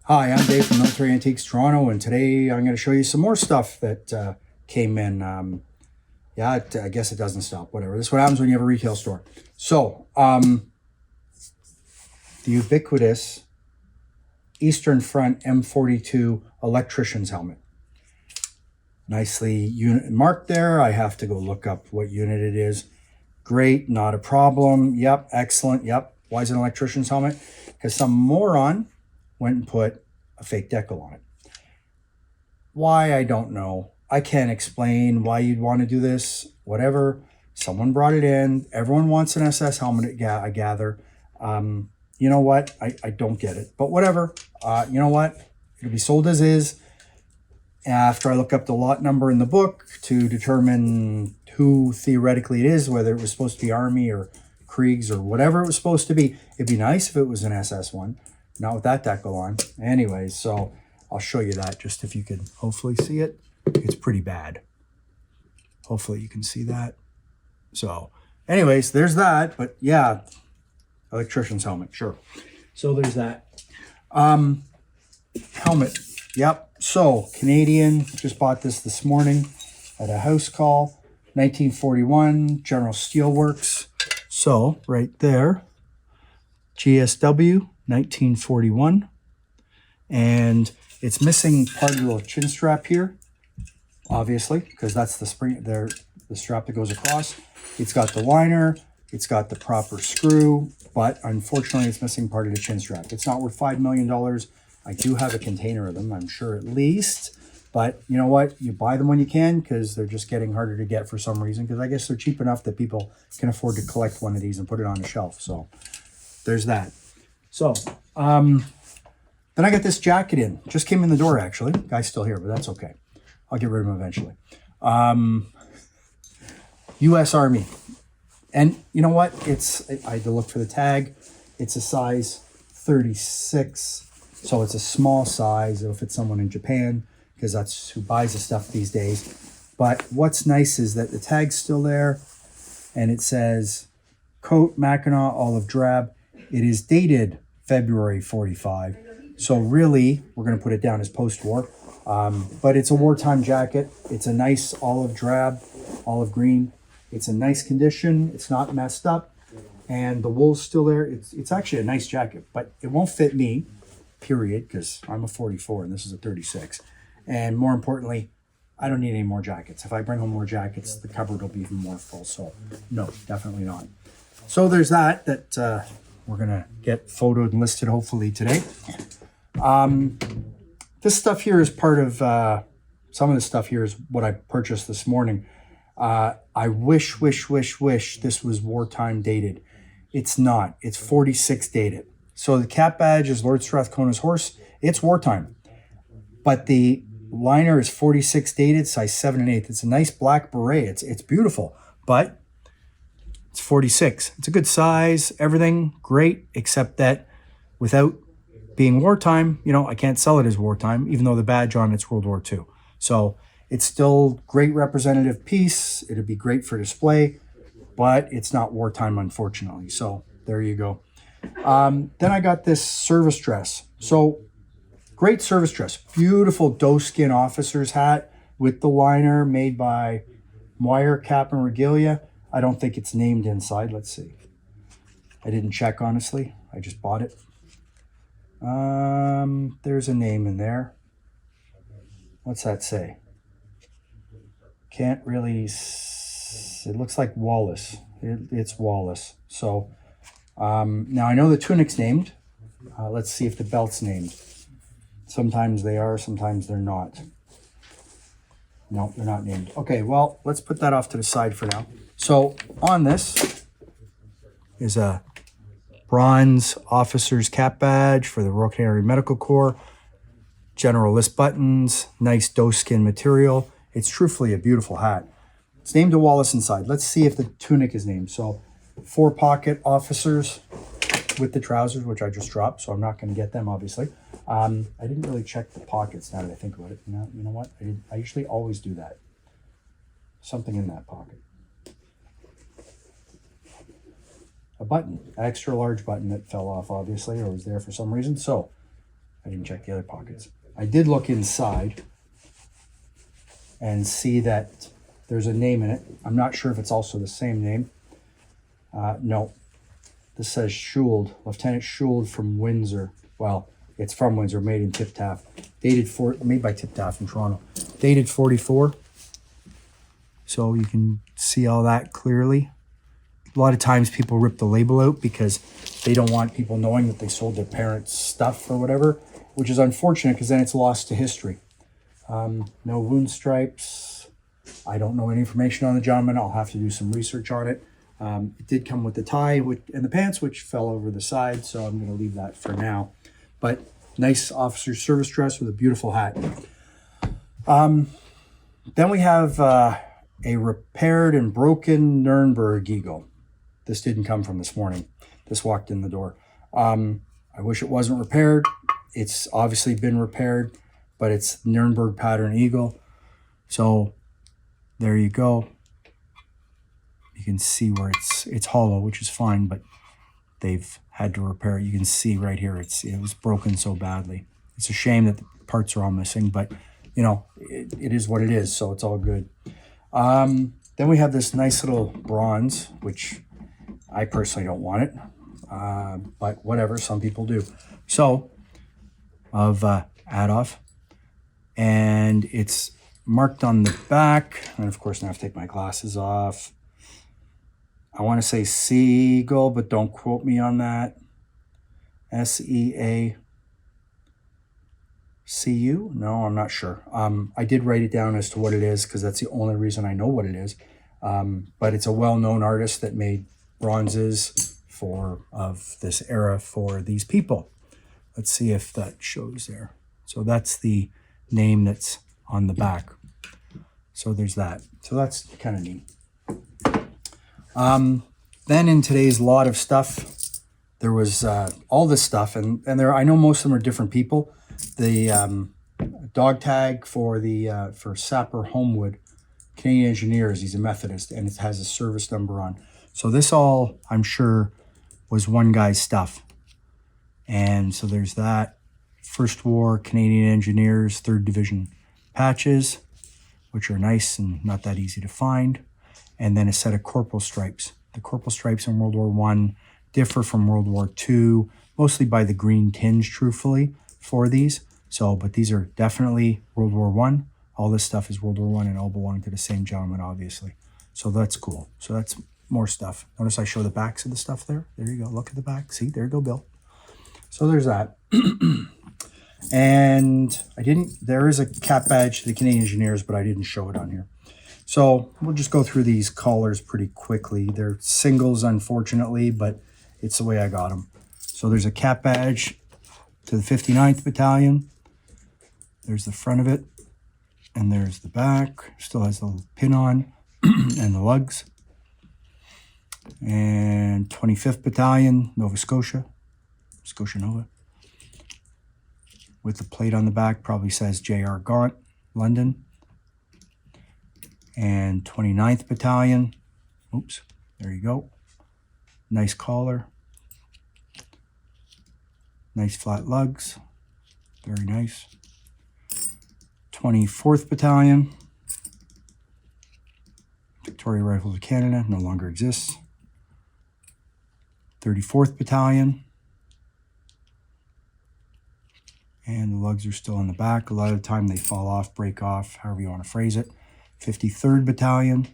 Hi, I'm Dave from Military Antiques Toronto, and today I'm going to show you some more stuff that came in. I guess it doesn't stop, whatever. This is what happens when you have a retail store. So, the ubiquitous Eastern Front M42 electrician's helmet. Nicely unit marked there. I have to go look up what unit it is. Great, not a problem. Yep, excellent. Yep. Why is it an electrician's helmet? Because some moron went and put a fake decal on it. Why, I don't know. I can't explain why you'd want to do this. Whatever. Someone brought it in. Everyone wants an SS helmet, I gather. You know what? I don't get it. But whatever. You know what? It'll be sold as is. After I look up the lot number in the book to determine who theoretically it is, whether it was supposed to be Army or Kriegs or whatever it was supposed to be. It'd be nice if it was an SS one. Not with that decal on. Anyways, so I'll show you that just if you could hopefully see it. It's pretty bad. Hopefully you can see that. So anyways, there's that. But yeah, electrician's helmet, sure. So there's that. Helmet. Yep. So Canadian, just bought this morning at a house call. 1941, General Steelworks. So right there, GSW, 1941. And it's missing part of the little chin strap here, obviously, because that's the spring there, the strap that goes across. It's got the liner, it's got the proper screw, but unfortunately it's missing part of the chin strap. It's not worth $5 million. I do have a container of them, I'm sure at least. But you know what? You buy them when you can because they're just getting harder to get for some reason. Because I guess they're cheap enough that people can afford to collect one of these and put it on a shelf. So there's that. So then I got this jacket in. Just came in the door actually. Guy's still here, but that's okay. I'll get rid of him eventually. U.S. Army. And you know what? I had to look for the tag. It's a size 36. So it's a small size. It'll fit someone in Japan, because that's who buys the stuff these days. But what's nice is that the tag's still there, and it says coat Mackinaw olive drab. It is dated February 45. So really, we're going to put it down as post-war. But it's a wartime jacket. It's a nice olive drab, olive green. It's a nice condition. It's not messed up, and the wool's still there. It's actually a nice jacket, but it won't fit me, period, because I'm a 44 and this is a 36. And more importantly, I don't need any more jackets. If I bring home more jackets, the cupboard will be even more full. So no, definitely not. So there's that we're going to get photoed and listed hopefully today. This stuff here is part of, some of the stuff here is what I purchased this morning. I wish this was wartime dated. It's not. It's 46 dated. So the cap badge is Lord Strathcona's horse. It's wartime. But the liner is 46 dated, size 7 1/8. It's a nice black beret. It's beautiful, but it's 46. It's a good size, everything great, except that without being wartime, I can't sell it as wartime, even though the badge on it's World War II. So it's still great representative piece. It'd be great for display, but it's not wartime, unfortunately. So there you go. Then I got this service dress. So great service dress. Beautiful doeskin officer's hat with the liner made by Moyer Cap and Regalia. I don't think it's named inside. Let's see. I didn't check, honestly. I just bought it. There's a name in there. What's that say? Can't really... It looks like Wallace. It's Wallace. So... now I know the tunic's named. Let's see if the belt's named. Sometimes they are, sometimes they're not. No, they're not named. Okay, well, let's put that off to the side for now. So on this is a bronze officer's cap badge for the Royal Canadian Medical Corps. General list buttons, nice doeskin material. It's truthfully a beautiful hat. It's named to Wallace inside. Let's see if the tunic is named. So 4-pocket officers with the trousers, which I just dropped, so I'm not going to get them, obviously. I didn't really check the pockets now that I think about it. You know what? I usually always do that. Something in that pocket. A button, an extra large button that fell off, obviously, or was there for some reason. So I didn't check the other pockets. I did look inside and see that there's a name in it. I'm not sure if it's also the same name. No, this says Shuld, Lieutenant Shuld from Windsor. Well, it's from Windsor, made in Tiptaf. Made by Tiptaf in Toronto. Dated 44. So you can see all that clearly. A lot of times people rip the label out because they don't want people knowing that they sold their parents' stuff or whatever, which is unfortunate because then it's lost to history. No wound stripes. I don't know any information on the gentleman. I'll have to do some research on it. It did come with the tie and the pants, which fell over the side, so I'm going to leave that for now. But nice officer's service dress with a beautiful hat. Then we have a repaired and broken Nurnberg Eagle. This didn't come from this morning. This walked in the door. I wish it wasn't repaired. It's obviously been repaired, but it's Nurnberg pattern Eagle. So there you go. You can see where it's hollow, which is fine, but they've had to repair it. You can see right here, it was broken so badly. It's a shame that the parts are all missing, but you know, it is what it is, so it's all good. Then we have this nice little bronze, which I personally don't want it, but whatever, some people do. So, of Adolf, and it's marked on the back, and of course now I have to take my glasses off. I want to say Seagull, but don't quote me on that. S-E-A-C-U? No, I'm not sure. I did write it down as to what it is because that's the only reason I know what it is. But it's a well-known artist that made bronzes of this era for these people. Let's see if that shows there. So that's the name that's on the back. So there's that. So that's kind of neat. Then in today's lot of stuff, there was all this stuff, and there I know most of them are different people. The dog tag for Sapper Holmwood Canadian Engineers. He's a Methodist, and it has a service number on. So this all, I'm sure, was one guy's stuff. And so there's that. First War Canadian Engineers 3rd Division patches, which are nice and not that easy to find. And then a set of corporal stripes. The corporal stripes in World War I differ from World War II, mostly by the green tinge, truthfully, for these. So, but these are definitely World War I. All this stuff is World War I and all belong to the same gentleman, obviously. So that's cool. So that's more stuff. Notice I show the backs of the stuff there. There you go. Look at the back. See, there you go, Bill. So there's that. And there is a cap badge to the Canadian Engineers, but I didn't show it on here. So we'll just go through these collars pretty quickly. They're singles, unfortunately, but it's the way I got them. So there's a cap badge to the 59th Battalion. There's the front of it, and there's the back. Still has the pin on, and the lugs. And 25th Battalion, Nova Scotia, Scotia Nova. With the plate on the back, probably says J.R. Gaunt, London. And 29th Battalion. Oops, there you go. Nice collar. Nice flat lugs. Very nice. 24th Battalion. Victoria Rifles of Canada, no longer exists. 34th Battalion. And the lugs are still in the back. A lot of the time they fall off, break off, however you want to phrase it. 53rd Battalion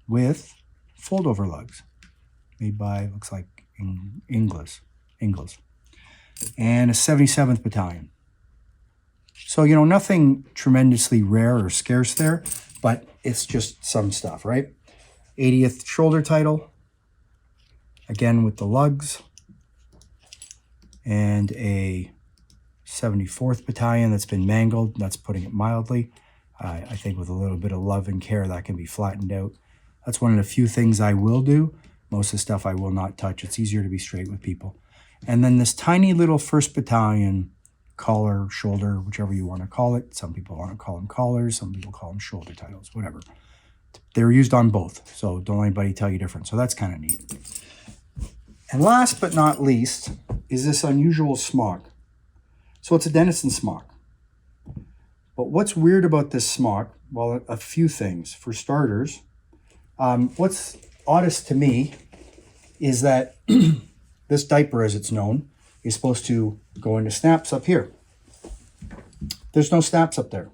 with fold-over lugs made by, looks like, Ingles. And a 77th Battalion. So, you know, nothing tremendously rare or scarce there, but it's just some stuff, right? 80th shoulder title, again with the lugs, and a 74th Battalion that's been mangled. That's putting it mildly. I think with a little bit of love and care, that can be flattened out. That's one of the few things I will do. Most of the stuff I will not touch. It's easier to be straight with people. And then this tiny little 1st Battalion collar, shoulder, whichever you want to call it. Some people want to call them collars. Some people call them shoulder titles, whatever. They're used on both, so don't let anybody tell you different. So that's kind of neat. And last but not least is this unusual smock. So it's a Denison smock. But what's weird about this smock? Well, a few things. For starters, what's oddest to me is that this diaper, as it's known, is supposed to go into snaps up here. There's no snaps up there.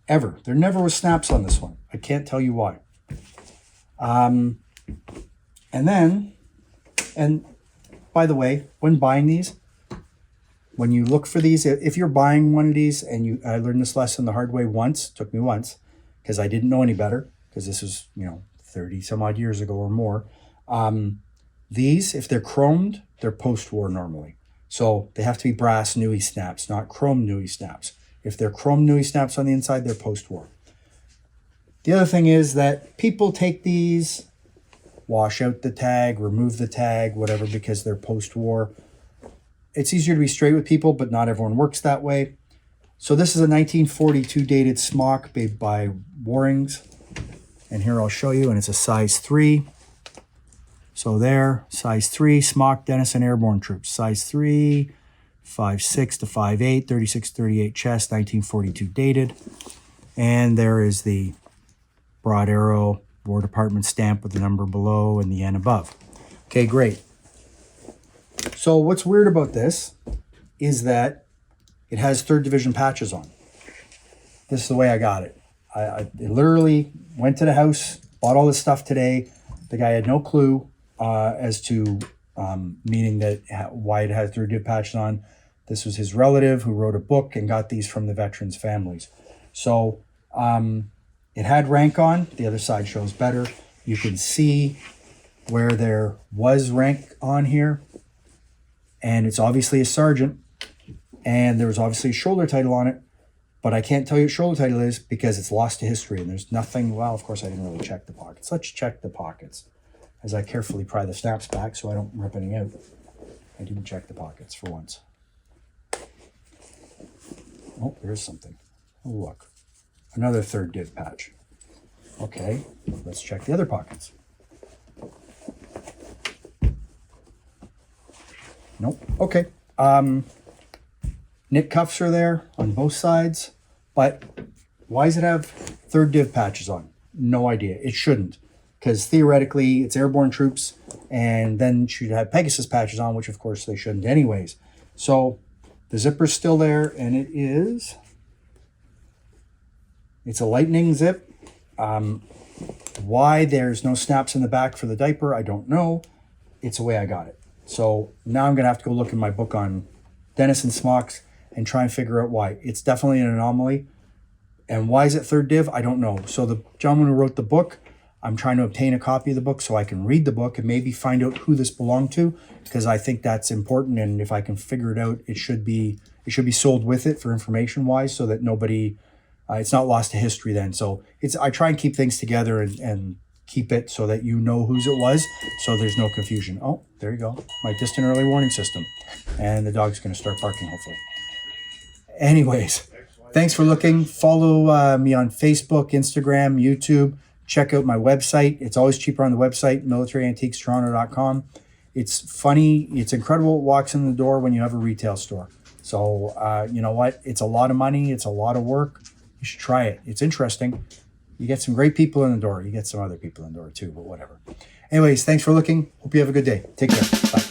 Ever. There never was snaps on this one. I can't tell you why. And by the way, when buying these, when you look for these, if you're buying one of these, and I learned this lesson the hard way once, took me once, because I didn't know any better, because this was, 30 some odd years ago or more. These, if they're chromed, they're post-war normally. So they have to be brass Nui snaps, not chrome Nui snaps. If they're chrome Nui snaps on the inside, they're post-war. The other thing is that people take these, wash out the tag, remove the tag, whatever, because they're post-war. It's easier to be straight with people, but not everyone works that way. So this is a 1942 dated smock made by Warings. And here I'll show you, and it's a size 3. So there, size 3, smock Denison Airborne Troops. Size 3, 5'6" to 5'8", 36-38 chest, 1942 dated. And there is the broad arrow War Department stamp with the number below and the N above. Okay, great. So what's weird about this is that it has 3rd Division patches on. This is the way I got it. I literally went to the house, bought all this stuff today. The guy had no clue as to meaning that why it has 3rd Div patches on. This was his relative who wrote a book and got these from the veterans' families. So it had rank on. The other side shows better. You can see where there was rank on here. And it's obviously a sergeant. And there was obviously a shoulder title on it. But I can't tell you what shoulder title is because it's lost to history. And there's nothing, well, of course I didn't really check the pockets. Let's check the pockets as I carefully pry the snaps back so I don't rip any out. I didn't check the pockets for once. Oh, there's something. Oh, look. Another 3rd Div patch. Okay, let's check the other pockets. Nope. Okay. Knit cuffs are there on both sides, but why does it have 3rd Div patches on? No idea. It shouldn't, because theoretically it's airborne troops, and then should have Pegasus patches on, which of course they shouldn't anyways. So the zipper's still there, and it's a lightning zip. Why there's no snaps in the back for the diaper, I don't know. It's the way I got it. So now I'm going to have to go look in my book on Denison smocks and try and figure out why. It's definitely an anomaly. And why is it 3rd Div? I don't know. So the gentleman who wrote the book, I'm trying to obtain a copy of the book so I can read the book and maybe find out who this belonged to, because I think that's important. And if I can figure it out, it should be sold with it for information wise, so that nobody, it's not lost to history then. So I try and keep things together and keep it so that you know whose it was, so there's no confusion. Oh, there you go. My distant early warning system. And the dog's going to start barking, hopefully. Anyways, thanks for looking. Follow me on Facebook, Instagram, YouTube. Check out my website. It's always cheaper on the website, militaryantiquestoronto.com. It's funny. It's incredible what walks in the door when you have a retail store. So, you know what? It's a lot of money. It's a lot of work. You should try it. It's interesting. You get some great people in the door. You get some other people in the door too, but whatever. Anyways, thanks for looking. Hope you have a good day. Take care. Bye.